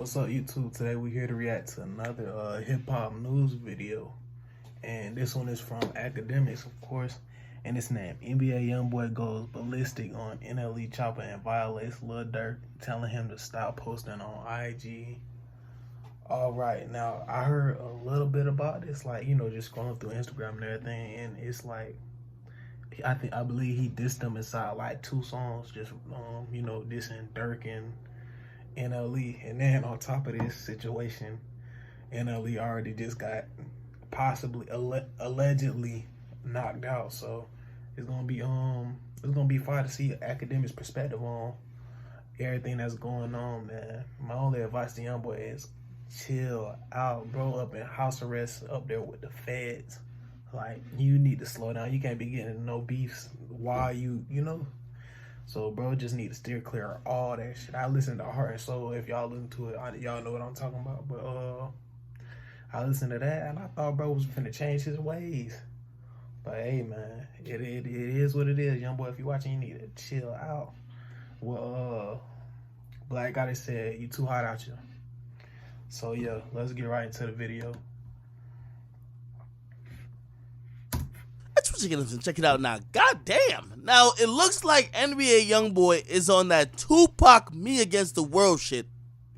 What's up, YouTube? Today we're here to react to another hip-hop news video. And this one is from Academics, of course. And it's named NBA Youngboy goes ballistic on NLE, Choppa, and Violates Lil Durk, telling him to stop posting on IG. Alright, now I heard a little bit about this, like, just scrolling through Instagram and everything. And it's like, I believe he dissed them inside like 2 songs, just, dissing Durk and NLE, and then on top of this situation, NLE already just got possibly allegedly knocked out. So it's gonna be fun to see Academics' perspective on everything that's going on, man. My only advice to Youngboy is chill out, bro. Up in house arrest, up there with the feds. Like, you need to slow down. You can't be getting no beefs while you. So, bro, just need to steer clear of all that shit. I listen to Heart and Soul. If y'all listen to it, y'all know what I'm talking about. But I listened to that, and I thought bro was finna change his ways. But hey, man, it is what it is. Youngboy, if you're watching, you need to chill out. Well, Black Goddess said, you too hot out here. So, yeah, let's get right into the video. Check it out now. God damn. Now, it looks like NBA Youngboy is on that Tupac me against the world shit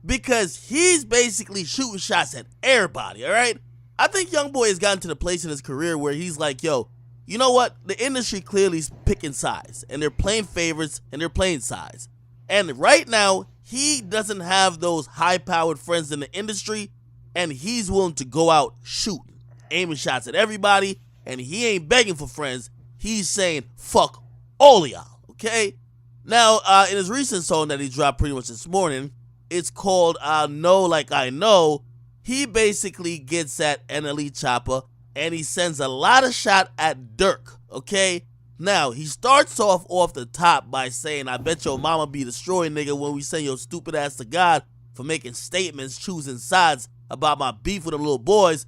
because he's basically shooting shots at everybody, all right? I think Youngboy has gotten to the place in his career where he's like, yo, you know what? The industry clearly is picking sides, and they're playing favorites, and they're playing sides. And right now, he doesn't have those high-powered friends in the industry, and he's willing to go out shooting, aiming shots at everybody. And he ain't begging for friends. He's saying, fuck all of y'all, okay? Now, in his recent song that he dropped pretty much this morning, it's called I Know Like I Know. He basically gets at NLE Choppa, and he sends a lot of shot at Durk, okay? Now, he starts off the top by saying, I bet your mama be destroyed, nigga, when we send your stupid ass to God for making statements, choosing sides about my beef with the little boys.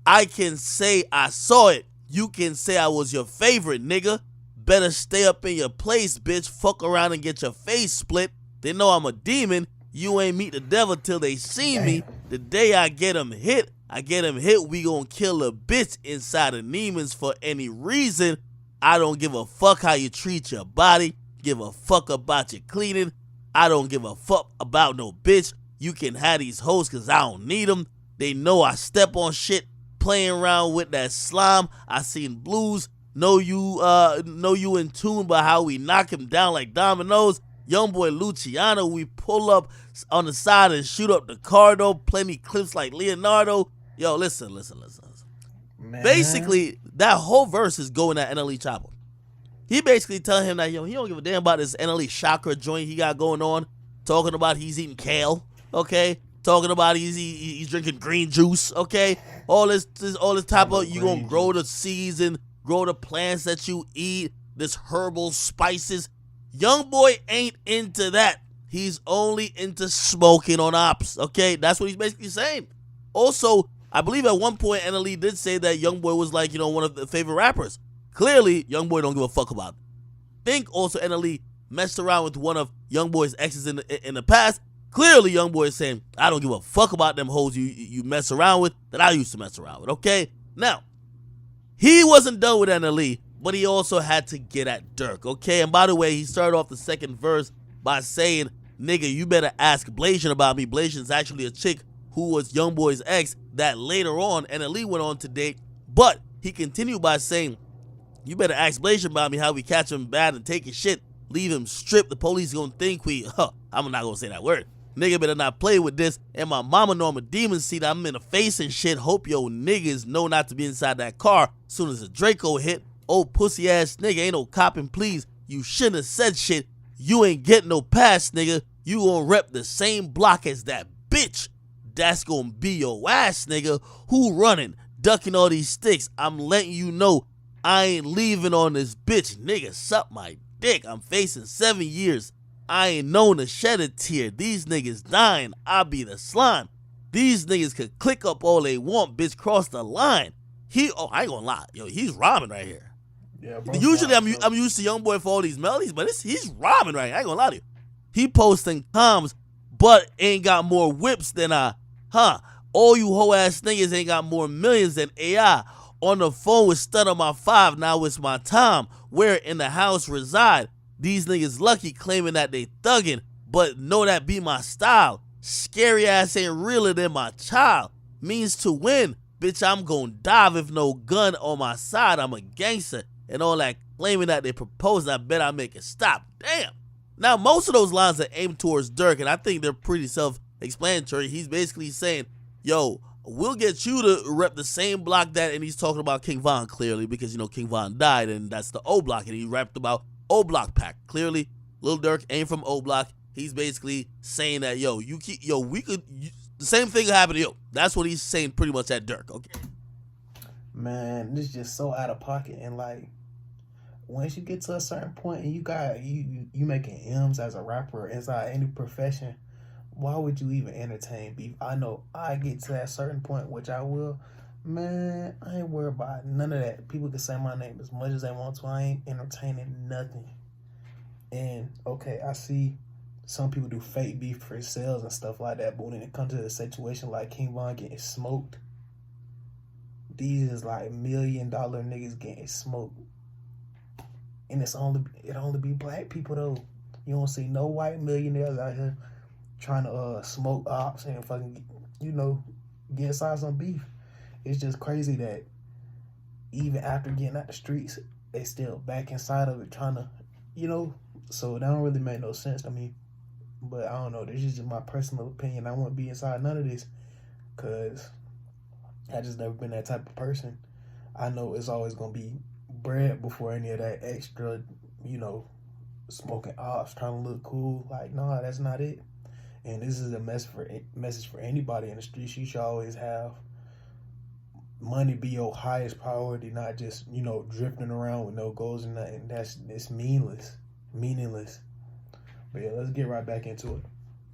I can say I saw it. You can say I was your favorite, nigga. Better stay up in your place, bitch. Fuck around and get your face split. They know I'm a demon. You ain't meet the devil till they see me. The day I get him hit, we gon' kill a bitch inside of Neiman's for any reason. I don't give a fuck how you treat your body. Give a fuck about your cleaning. I don't give a fuck about no bitch. You can have these hoes cause I don't need them. They know I step on shit. Playing around with that slime. I seen blues. Know you in tune by how we knock him down like dominoes. Youngboy Luciano, we pull up on the side and shoot up the car though. Plenty clips like Leonardo. Yo, listen. Man. Basically, that whole verse is going at NLE Choppa. He basically telling him that, he don't give a damn about this NLE chakra joint he got going on. Talking about he's eating kale, okay? Talking about he's drinking green juice, okay? All this type of, you gonna grow the seeds and grow the plants that you eat, this herbal spices. Youngboy ain't into that. He's only into smoking on ops, okay? That's what he's basically saying. Also, I believe at one point NLE did say that Youngboy was like, one of the favorite rappers. Clearly, Youngboy don't give a fuck about it. Think also NLE messed around with one of Youngboy's exes in the past. Clearly, Youngboy is saying, I don't give a fuck about them hoes you mess around with that I used to mess around with, okay? Now, he wasn't done with NLE, but he also had to get at Durk, okay? And by the way, he started off the second verse by saying, nigga, you better ask Blasian about me. Blasian's actually a chick who was Youngboy's ex that later on NLE went on to date. But he continued by saying, you better ask Blasian about me, how we catch him bad and take his shit, leave him stripped. The police gonna think I'm not gonna say that word. Nigga better not play with this. And my mama know I'm a demon seed. I'm in the face and shit. Hope yo niggas know not to be inside that car. Soon as the Draco hit. Old pussy ass nigga ain't no copping, please. You shouldn't have said shit. You ain't getting no pass, nigga. You gonna rep the same block as that bitch. That's gonna be your ass, nigga. Who running? Ducking all these sticks. I'm letting you know I ain't leaving on this bitch. Nigga, suck my dick. I'm facing 7 years. I ain't known to shed a tear. These niggas dying. I be the slime. These niggas could click up all they want, bitch. Cross the line. I ain't gonna lie. Yo, he's rhyming right here. Yeah, bro. Usually I'm used to Youngboy for all these melodies, but he's rhyming right here. I ain't gonna lie to you. He posting comms but ain't got more whips than I. All you hoe ass niggas ain't got more millions than AI. On the phone with stud on my 5, now it's my time. Where in the house reside? These niggas lucky claiming that they thuggin', but know that be my style. Scary ass ain't realer than my child. Means to win, bitch, I'm gon' dive if no gun on my side. I'm a gangster, and all that claiming that they propose, I bet I make it stop. Damn. Now, most of those lines are aimed towards Durk, and I think they're pretty self-explanatory. He's basically saying, yo, we'll get you to rep the same block that, and he's talking about King Von clearly, because, you know, King Von died, and that's the O Block, and he rapped about O Block Pack. Clearly, Lil Durk ain't from O Block. He's basically saying that, yo, the same thing happened to you. That's what he's saying pretty much at Durk, okay? Man, this is just so out of pocket, and like, once you get to a certain point and you making M's as a rapper inside any profession, why would you even entertain beef? I know I get to that certain point, which I will. Man, I ain't worried about none of that. People can say my name as much as they want to. I ain't entertaining nothing. And okay, I see some people do fake beef for sales and stuff like that, but when it comes to a situation like King Von getting smoked, these is like $1 million niggas getting smoked. And it only be black people though. You don't see no white millionaires out here trying to smoke ops and fucking, you know, get inside some beef. It's just crazy that even after getting out the streets, they still back inside of it trying to, you know, so that don't really make no sense to me. But I don't know, this is just my personal opinion. I won't be inside none of this because I just never been that type of person. I know it's always going to be bread before any of that extra, you know, smoking ops, trying to look cool. Like, nah, that's not it. And this is a message for anybody in the streets. You should always have money be your highest priority, not just, you know, drifting around with no goals and nothing. It's meaningless. But yeah, let's get right back into it.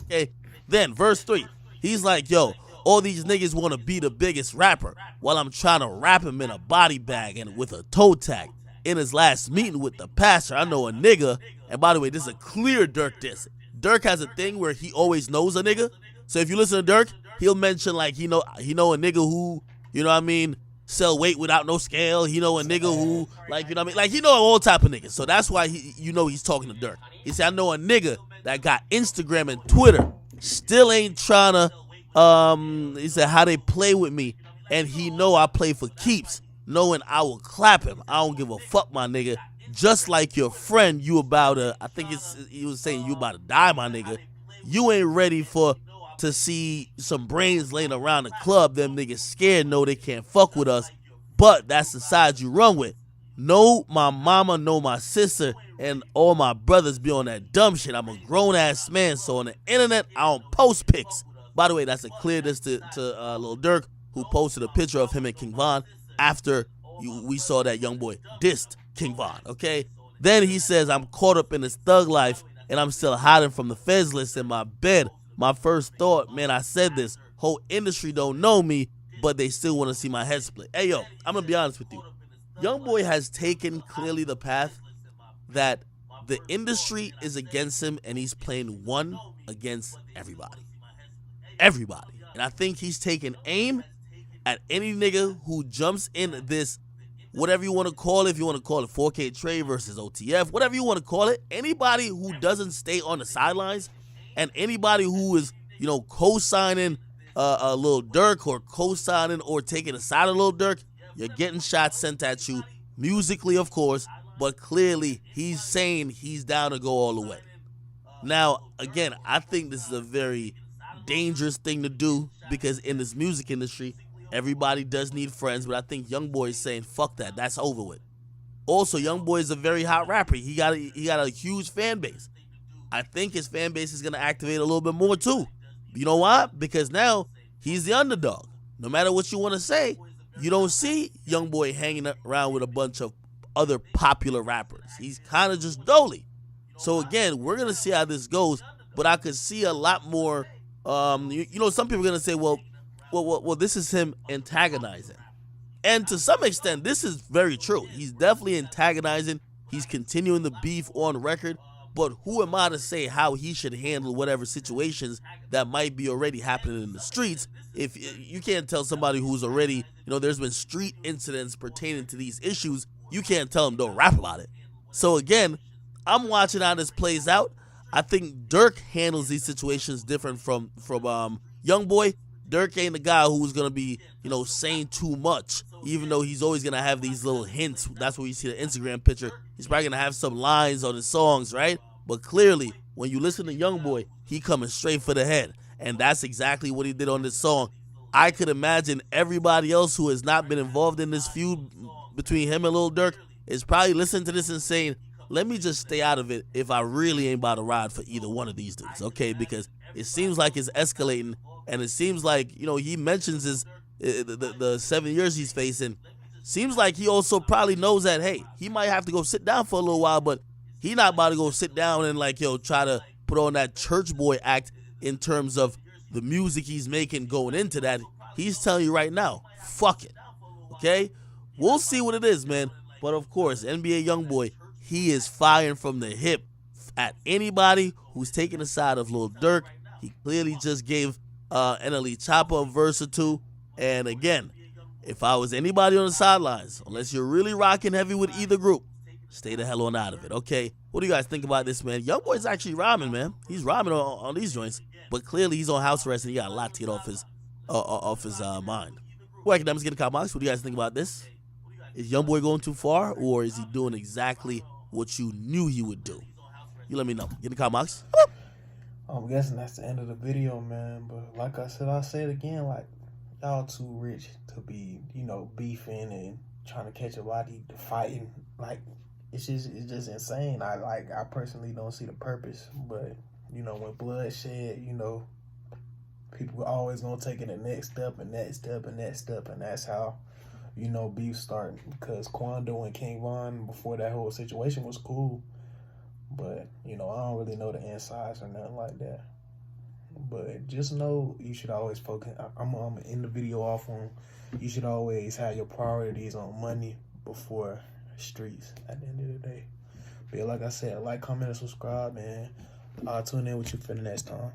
Okay, then verse 3, he's like, yo, all these niggas want to be the biggest rapper while I'm trying to wrap him in a body bag and with a toe tag. In his last meeting with the pastor, I know a nigga, and by the way, this is a clear Durk diss. Durk has a thing where he always knows a nigga. So if you listen to Durk, he'll mention like he know a nigga who, you know what I mean, sell weight without no scale. He know a nigga who, like, you know what I mean, like he know all type of niggas. So that's why he's talking to Durk. He said, I know a nigga that got Instagram and Twitter, still ain't trying to, he said, how they play with me, and he know I play for keeps, knowing I will clap him. I don't give a fuck, my nigga. Just like your friend, you about to, I think he was saying you about to die, my nigga. You ain't ready to see some brains laying around the club. Them niggas scared, know they can't fuck with us, but that's the side you run with. Know my mama, know my sister, and all my brothers be on that dumb shit. I'm a grown-ass man, so on the internet, I don't post pics. By the way, that's a clear diss to Lil Durk, who posted a picture of him and King Von after we saw that Youngboy dissed King Von, okay? Then he says, I'm caught up in this thug life, and I'm still hiding from the feds list in my bed. My first thought, man, I said this, whole industry don't know me, but they still want to see my head split. Hey, yo, I'm going to be honest with you. Youngboy has taken clearly the path that the industry is against him, and he's playing one against everybody. Everybody. And I think he's taking aim at any nigga who jumps in this, whatever you want to call it, if you want to call it 4K trade versus OTF, whatever you want to call it, anybody who doesn't stay on the sidelines, and anybody who is, you know, co-signing a Lil Durk or co-signing or taking a side of Lil Durk, you're getting shots sent at you, musically, of course, but clearly he's saying he's down to go all the way. Now, again, I think this is a very dangerous thing to do because in this music industry, everybody does need friends, but I think Youngboy is saying, fuck that, that's over with. Also, Youngboy is a very hot rapper. He got a huge fan base. I think his fan base is going to activate a little bit more too. You know why? Because now he's the underdog. No matter what you want to say, you don't see Youngboy hanging around with a bunch of other popular rappers. He's kind of just dolly. So again, we're going to see how this goes, but I could see a lot more, you know, some people are going to say, well, this is him antagonizing. And to some extent, this is very true. He's definitely antagonizing. He's continuing the beef on record. But who am I to say how he should handle whatever situations that might be already happening in the streets? If you can't tell somebody who's already, there's been street incidents pertaining to these issues, you can't tell them don't rap about it. So again, I'm watching how this plays out. I think Durk handles these situations different from Youngboy. Durk ain't the guy who's gonna be, saying too much, even though he's always gonna have these little hints. That's where you see the Instagram picture. He's probably gonna have some lines on his songs, right? But clearly, when you listen to Youngboy, he coming straight for the head, and that's exactly what he did on this song. I could imagine everybody else who has not been involved in this feud between him and Lil Durk is probably listening to this and saying, let me just stay out of it if I really ain't about to ride for either one of these dudes, okay? Because it seems like it's escalating, and it seems like, he mentions the 7 years he's facing. Seems like he also probably knows that, hey, he might have to go sit down for a little while, but he not about to go sit down and, try to put on that church boy act in terms of the music he's making going into that. He's telling you right now, fuck it, okay? We'll see what it is, man. But, of course, NBA Youngboy, he is firing from the hip at anybody who's taking the side of Lil Durk. He clearly just gave NLE Choppa a verse or two. And again, if I was anybody on the sidelines, unless you're really rocking heavy with either group, stay the hell on out of it, okay? What do you guys think about this, man? Youngboy's actually rhyming, man. He's rhyming on these joints, but clearly he's on house arrest and he got a lot to get off his mind. Well, academics, get the comments. What do you guys think about this? Is Youngboy going too far, or is he doing exactly what you knew he would do? You let me know. Get the comments. I'm guessing that's the end of the video, man. But like I said, I'll say it again, y'all too rich to be, beefing and trying to catch a body to fighting. It's just insane. I personally don't see the purpose. But, when blood shed, people are always gonna take it the next step and that step and that step, and that's how, beef starting. Because Quando and King Von, before that whole situation, was cool. But, I don't really know the insides or nothing like that. But just know you should always focus. I'm gonna end the video off on, you should always have your priorities on money before streets at the end of the day. But like I said, like, comment, and subscribe, man. I'll tune in with you for the next time.